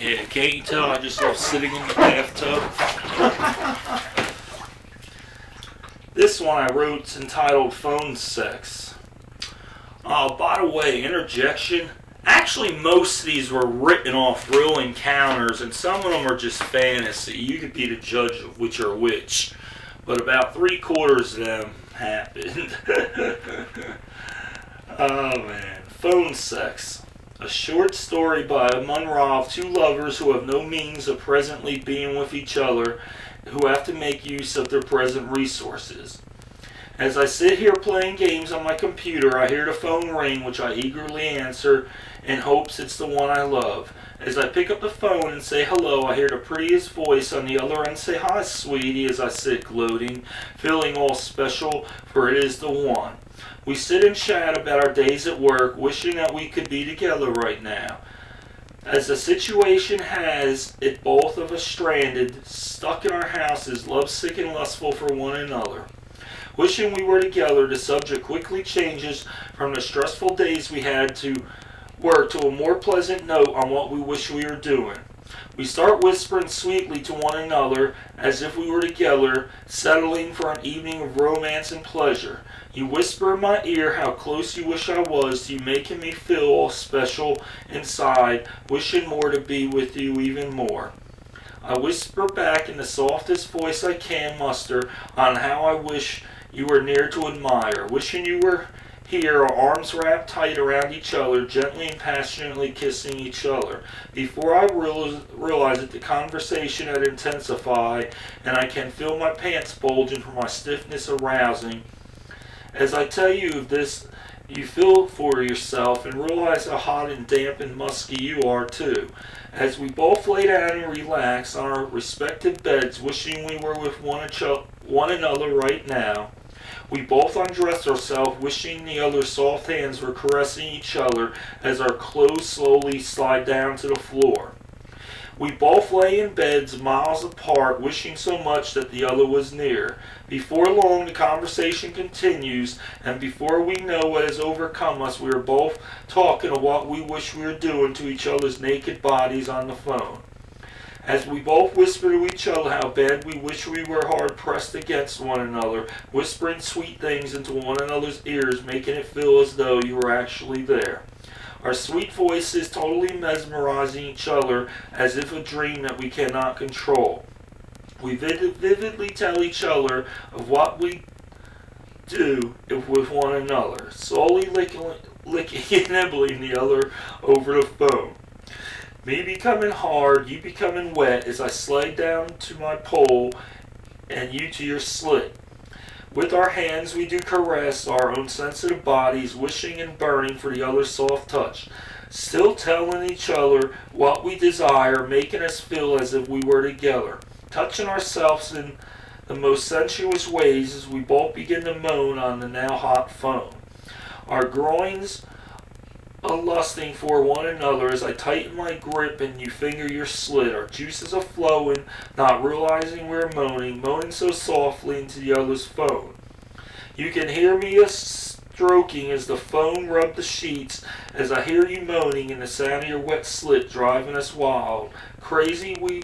Yeah, can't you tell I just love sitting in the bathtub? This one I wrote is entitled Phone Sex. By the way, interjection. Actually, most of these were written off real encounters, and some of them are just fantasy. You could be the judge of which are which. But about 3/4 of them happened. Oh man. Phone Sex. A short story by Amun Ra of two lovers who have no means of presently being with each other, who have to make use of their present resources. As I sit here playing games on my computer, I hear the phone ring, which I eagerly answer in hopes it's the one I love. As I pick up the phone and say hello, I hear the prettiest voice on the other end say, "Hi, sweetie," as I sit gloating, feeling all special, for it is the one. We sit and chat about our days at work, wishing that we could be together right now. As the situation has it, both of us stranded, stuck in our houses, lovesick and lustful for one another. Wishing we were together, the subject quickly changes from the stressful days we had to work to a more pleasant note on what we wish we were doing. We start whispering sweetly to one another as if we were together, settling for an evening of romance and pleasure. You whisper in my ear how close you wish I was to you, making me feel all special inside, wishing more to be with you even more. I whisper back in the softest voice I can muster on how I wish you were near to admire, wishing you were here, our arms wrapped tight around each other, gently and passionately kissing each other. Before I realize it, the conversation had intensified, and I can feel my pants bulging from my stiffness arousing. As I tell you of this, you feel for yourself and realize how hot and damp and musky you are too. As we both lay down and relax on our respective beds, wishing we were with one another right now, we both undress ourselves, wishing the other's soft hands were caressing each other as our clothes slowly slide down to the floor. We both lay in beds miles apart, wishing so much that the other was near. Before long, the conversation continues, and before we know what has overcome us, we are both talking of what we wish we were doing to each other's naked bodies on the phone. As we both whisper to each other how bad we wish we were hard pressed against one another, whispering sweet things into one another's ears, making it feel as though you were actually there. Our sweet voices totally mesmerizing each other as if a dream that we cannot control. We vividly tell each other of what we do with one another, slowly licking and nibbling the other over the phone. Me becoming hard, you becoming wet as I slide down to my pole and you to your slit. With our hands we do caress our own sensitive bodies, wishing and burning for the other's soft touch. Still telling each other what we desire, making us feel as if we were together. Touching ourselves in the most sensuous ways as we both begin to moan on the now hot phone. Our groins lusting for one another as I tighten my grip and you finger your slit. Our juices are flowing, not realizing we're moaning so softly into the other's phone. You can hear me stroking as the phone rubs the sheets, as I hear you moaning and the sound of your wet slit driving us wild. Crazy we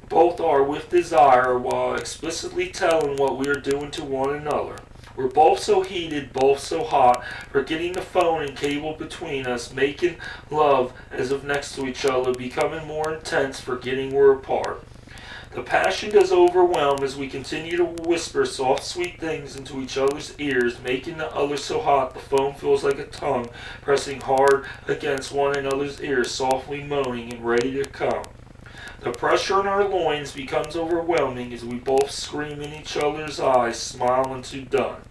both are with desire while explicitly telling what we are doing to one another. We're both so heated, both so hot, forgetting the phone and cable between us, making love as if next to each other, becoming more intense, forgetting we're apart. The passion does overwhelm as we continue to whisper soft, sweet things into each other's ears, making the other so hot the phone feels like a tongue pressing hard against one another's ears, softly moaning and ready to come. The pressure in our loins becomes overwhelming as we both scream in each other's eyes, smile until done.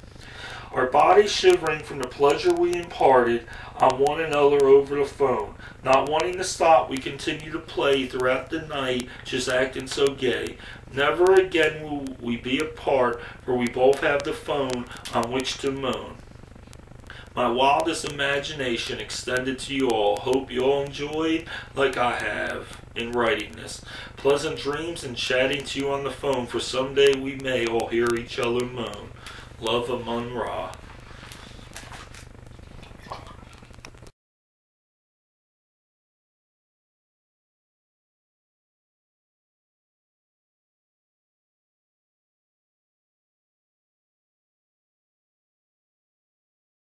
Our bodies shivering from the pleasure we imparted on one another over the phone. Not wanting to stop, we continue to play throughout the night, just acting so gay. Never again will we be apart, for we both have the phone on which to moan. My wildest imagination extended to you all. Hope you all enjoyed, like I have, in writing this. Pleasant dreams and chatting to you on the phone, for someday we may all hear each other moan. Love, Amun Ra.